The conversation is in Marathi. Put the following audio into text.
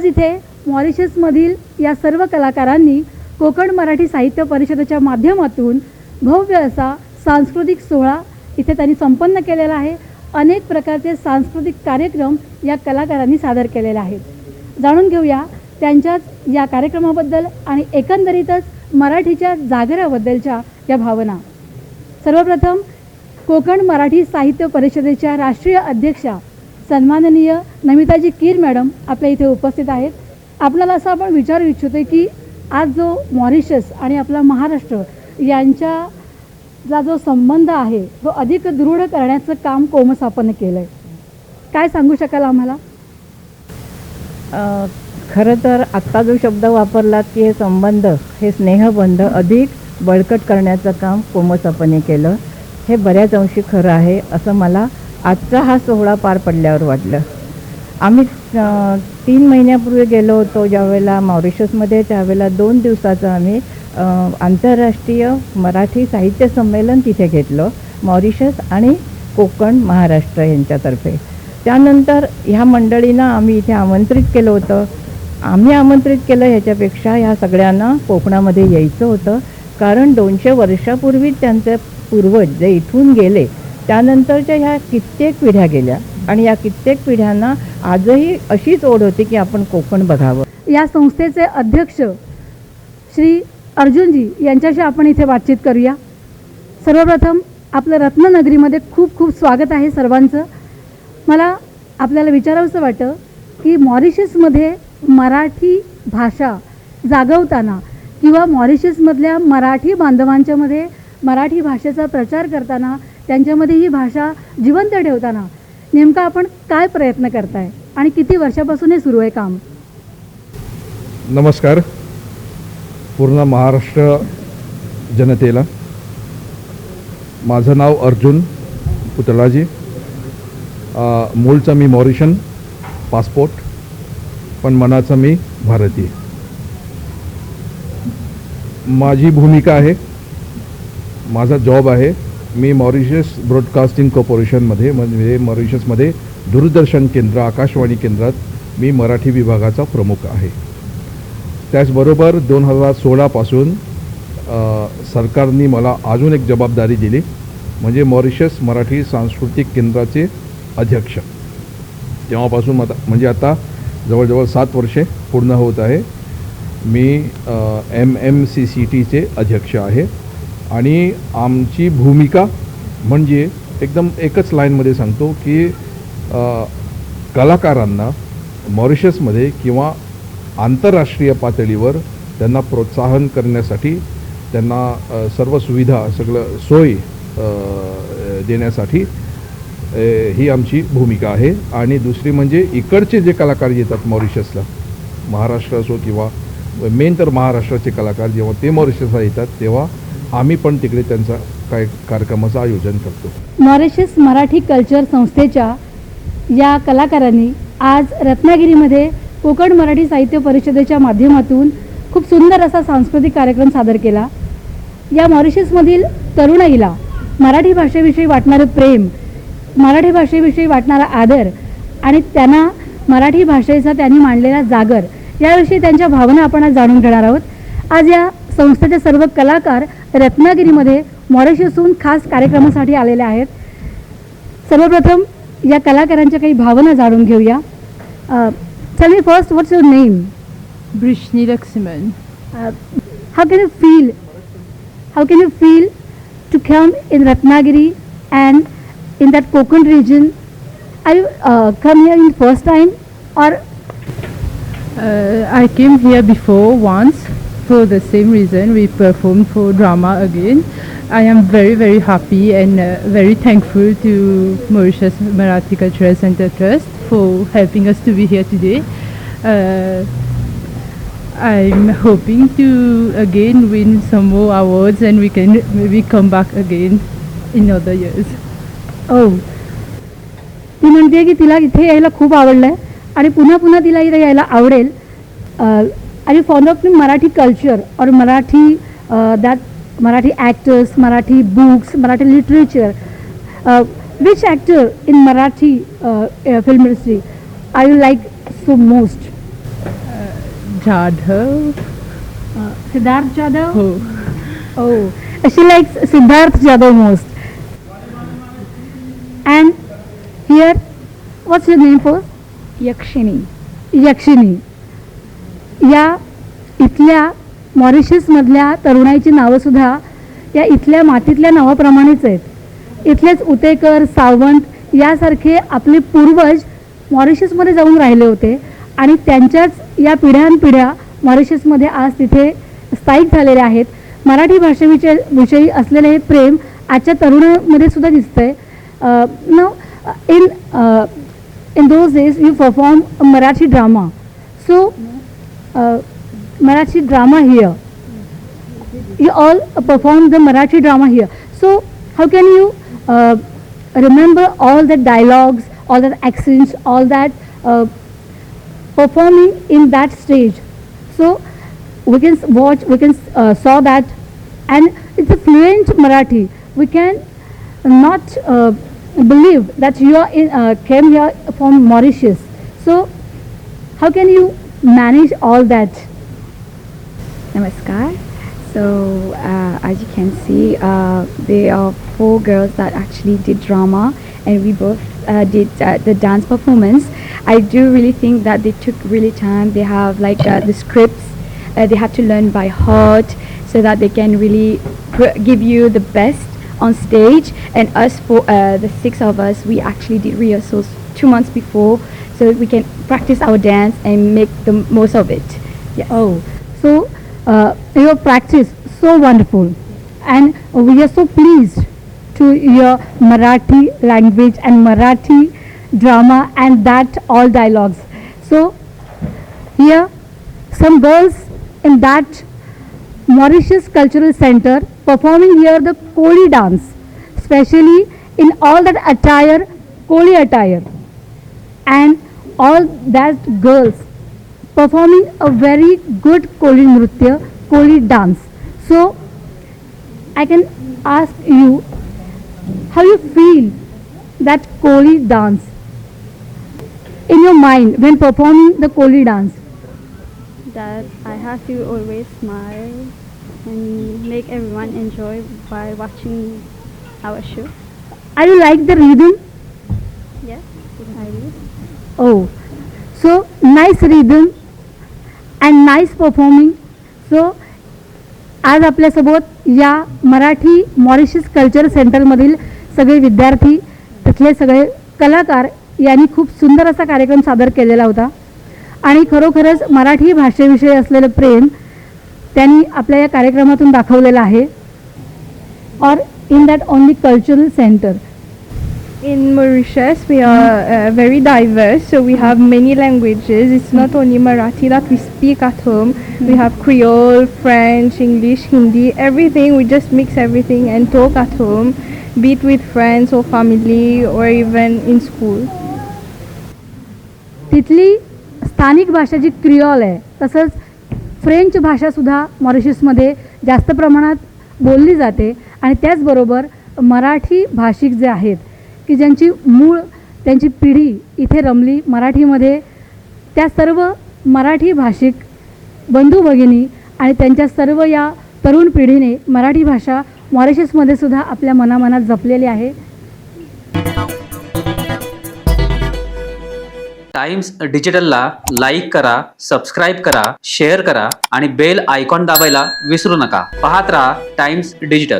आज इथे मॉरिशसमधील या सर्व कलाकारांनी कोकण मराठी साहित्य परिषदेच्या माध्यमातून भव्य असा सांस्कृतिक सोहळा इथे त्यांनी संपन्न केलेला आहे। अनेक प्रकारचे सांस्कृतिक कार्यक्रम या कलाकारांनी सादर केलेले आहेत। जाणून घेऊया त्यांच्याच या कार्यक्रमाबद्दल आणि एकंदरीतच मराठीच्या जागराबद्दलच्या या भावना। सर्वप्रथम कोकण मराठी साहित्य परिषदेच्या राष्ट्रीय अध्यक्षा सन्माननीय नमिताजी कीर मॅडम आपल्या इथे उपस्थित आहेत। आपल्याला असं आपण विचारू इच्छितो की आज जो मॉरिशस आणि आपला महाराष्ट्र यांचा जो संबंध आहे तो अधिक दृढ करण्याचं काम कोमसापने केलं आहे, काय सांगू शकाल आम्हाला? खरं तर आत्ता जो शब्द वापरलात की हे संबंध, हे स्नेहबंध अधिक बळकट करण्याचं काम कोमसापने केलं, हे बऱ्याच अंशी खरं आहे असं मला आजचा हा सोहळा पार पडल्यावर वाटलं। आम्ही 3 महिन्यापूर्वी गेलो होतो ज्यावेळेला मॉरिशसमध्ये, त्यावेळेला 2 दिवसाचं आम्ही आंतरराष्ट्रीय मराठी साहित्य संमेलन तिथे घेतलं, मॉरिशस आणि कोकण महाराष्ट्र यांच्यातर्फे। त्यानंतर ह्या मंडळींना आम्ही इथे आमंत्रित केलं होतं। आम्ही आमंत्रित केलं ह्याच्यापेक्षा ह्या सगळ्यांना कोकणामध्ये यायचं होतं, कारण 200 वर्षापूर्वी त्यांचे पूर्वज जे इथून गेले त्यानंतरच्या ह्या कित्येक पिढ्या गेल्या आणि या कित्येक पिढ्यांना आजही अशीच ओढ होती की आपण कोकण बघावं। या संस्थेचे अध्यक्ष श्री अर्जुनजी यांच्याशी आपण इथे बातचीत करूया। सर्वप्रथम आपलं रत्ननगरीमध्ये खूप खूप स्वागत आहे सर्वांचं। मला आपल्याला विचारावंसं वाटतं की मॉरिशसमध्ये मराठी भाषा जागवताना किंवा मॉरिशसमधल्या मराठी बांधवांच्यामध्ये मराठी भाषेचा प्रचार करताना, त्यांच्यामध्ये ही भाषा जिवंत ठेवताना नेमका आपण काय प्रयत्न करताय आणि किती वर्षापासून हे सुरू आहे काम? नमस्कार पूर्ण महाराष्ट्र जनतेला। माझं नाव अर्जुन पुतळाजी, मूळचा मी मॉरिशन पासपोर्ट, पण मनाचा मी भारतीय। माझी भूमिका आहे, माझा जॉब आहे, मी मॉरिशस ब्रॉडकास्टिंग कॉर्पोरेशनमध्ये म्हणजे मॉरिशसमध्ये दूरदर्शन केंद्र, आकाशवाणी केंद्रात मी मराठी विभागाचा प्रमुख आहे। त्याचबरोबर 2016 पासून सरकारने मला अजून एक जबाबदारी दिली, म्हणजे मॉरिशस मराठी सांस्कृतिक केंद्राचे अध्यक्ष। तेव्हापासून म्हणजे आता जवळजवळ 7 वर्षे पूर्ण होत आहे। मी MMCCTचे अध्यक्ष आहे आणि आमची भूमिका म्हणजे एकदम एकच लाईनमध्ये सांगतो की कलाकारांना मॉरिशसमध्ये किंवा आंतरराष्ट्रीय पातळीवर त्यांना प्रोत्साहन करण्यासाठी, त्यांना सर्व सुविधा, सगळं सोय देण्यासाठी ही आमची भूमिका आहे। आणि दुसरी म्हणजे इकडचे जे कलाकार येतात मॉरिशसला, महाराष्ट्र असो किंवा मेन तर महाराष्ट्राचे कलाकार जेव्हा ते मॉरिशसला येतात तेव्हा आम्ही पण तिकडे त्यांचा काय कार्यक्रमाचं आयोजन करतो। मॉरिशस मराठी कल्चर संस्थेच्या या कलाकारांनी आज रत्नागिरीमध्ये कोकण मराठी साहित्य परिषदेच्या माध्यमातून खूप सुंदर असा सांस्कृतिक कार्यक्रम सादर केला। या मॉरिशसमधील तरुणाईला मराठी भाषेविषयी वाटणारं प्रेम, मराठी भाषेविषयी वाटणारा आदर आणि त्यांना मराठी भाषेचा त्यांनी मांडलेला जागर याविषयी त्यांच्या भावना आपण आज जाणून घेणार आहोत। आज या संस्थेचे सर्व कलाकार रत्नागिरीमध्ये मॉरिशसहून खास कार्यक्रमासाठी आलेले आहेत। सर्वप्रथम या कलाकारांच्या काही भावना जाणून घेऊया। Tell me first, what's your name? Brishni Lakshman. How can you feel to come in Ratnagiri and in that Konkan region? Are you come here in first time or? I came here before once for the same reason. We performed for drama again. I am very, very happy and very thankful to Mauritius Marathi Cultural Center Trust for helping us to be here today. I'm hoping to again win some more awards and we can maybe come back again in other years. Oh, ती म्हणते की तिला इथे यायला खूप आवडलंय आणि पुन्हा पुन्हा तिला इथे यायला आवडेल। Are you fond of Marathi culture or Marathi actors, Marathi books, Marathi literature? Which actor in Marathi film industry are you like so most? Jadhav. Siddharth Jadhav. Oh. Oh, she likes Siddharth Jadhav most. And here, what's your name for? Yakshini. यक्षिणी. या इथल्या मॉरिशसमधल्या तरुणाईची नावंसुद्धा या इथल्या मातीतल्या नावाप्रमाणेच आहेत. इथलेच उतेकर, सावंत यासारखे आपले पूर्वज मॉरिशसमध्ये जाऊन राहिले होते आणि त्यांच्याच या पिढ्यानपिढ्या मॉरिशसमध्ये आज तिथे स्थायिक झालेले आहेत. मराठी भाषेविषयी असलेले हे प्रेम आजच्या तरुणांमध्ये सुद्धा दिसतंय. No in those days you perform a Marathi drama. So Marathi drama here. You all perform the Marathi drama here. So how can you remember all the dialogues, all the accents, all that performing in that stage? So we can watch, we can saw that, and it's a fluent Marathi. We can not believe that you are came here from Mauritius. So how can you manage all that? Namaskar. So as you can see, there are 4 girls that actually did drama, and we both did the dance performance. I do really think that they took really time. They have like the scripts. They have to learn by heart so that they can really give you the best on stage. And us, for the 6 of us, we actually did rehearsals 2 months before so we can practice our dance and make the most of it. Yes. Oh, so your practice so wonderful, and we are so pleased to hear Marathi language and Marathi drama and that all dialogues. So here some girls in that Mauritius Cultural Center performing here the Koli dance, especially in all that attire, Koli attire, and all that girls performing a very good Koli Nritya, Koli dance. So I can ask you how you feel that Koli dance in your mind when performing the Koli dance. That I have to always smile and make everyone enjoy while watching our show. Are you like the rhythm? Yes, I do. Oh, so nice rhythm and nice performing. So आज आपल्यासोबत या मराठी मॉरिशस कल्चर सेंटरमधील सगळे विद्यार्थी, तिथले सगळे कलाकार यांनी खूप सुंदर असा कार्यक्रम सादर केलेला होता आणि खरोखरच मराठी भाषेविषयी असलेलं प्रेम त्यांनी आपल्या या कार्यक्रमातून दाखवलेलं आहे. और in that only cultural centre. In Mauritius, we are very diverse, so we have many languages. It's not only Marathi that we speak at home. We have Creole, French, English, Hindi, everything. We just mix everything and talk at home, be it with friends or family or even in school. तिथली स्थानिक भाषा जी क्रिओल आहे, तसंच फ्रेंच भाषासुद्धा मॉरिशसमध्ये जास्त प्रमाणात बोलली जाते आणि त्याचबरोबर मराठी भाषिक जे आहेत की ज्यांची मूळ त्यांची पिढी इथे रमली मराठीमध्ये, त्या सर्व मराठी भाषिक बंधू भगिनी आणि त्यांच्या सर्व या तरुण पिढीने मराठी भाषा मॉरिशसमध्ये सुद्धा आपल्या मनामनात जपलेली आहे. टाइम्स डिजिटलला लाईक करा, सबस्क्राईब करा, शेअर करा आणि बेल आयकॉन दाबायला विसरू नका. पाहत राहा टाइम्स डिजिटल.